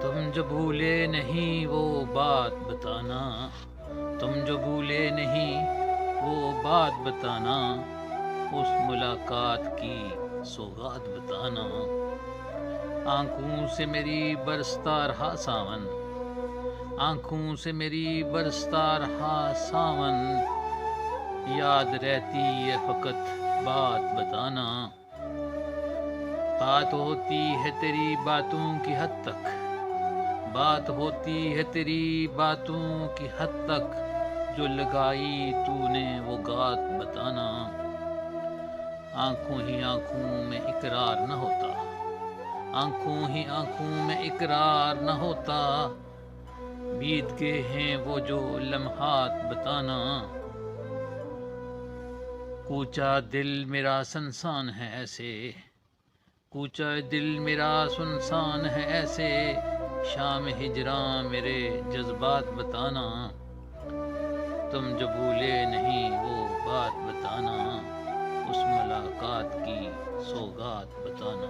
تم جو بھولے نہیں وہ بات بتانا، تم جو بھولے نہیں وہ بات بتانا، اس ملاقات کی سوغات بتانا۔ آنکھوں سے میری برستا رہا ساون، آنکھوں سے میری برستا رہا ساون، یاد رہتی ہے فقط بات بتانا۔ بات ہوتی ہے تیری باتوں کی حد تک، بات ہوتی ہے تیری باتوں کی حد تک، جو لگائی تو نے وہ گات بتانا۔ آنکھوں ہی آنکھوں میں اقرار نہ ہوتا، آنکھوں ہی آنکھوں میں اقرار نہ ہوتا، بیت گئے ہیں وہ جو لمحات بتانا۔ کوچا دل میرا سنسان ہے ایسے، کوچا دل میرا سنسان ہے ایسے، شام ہجراں میرے جذبات بتانا۔ تم جو بھولے نہیں وہ بات بتانا، اس ملاقات کی سوغات بتانا۔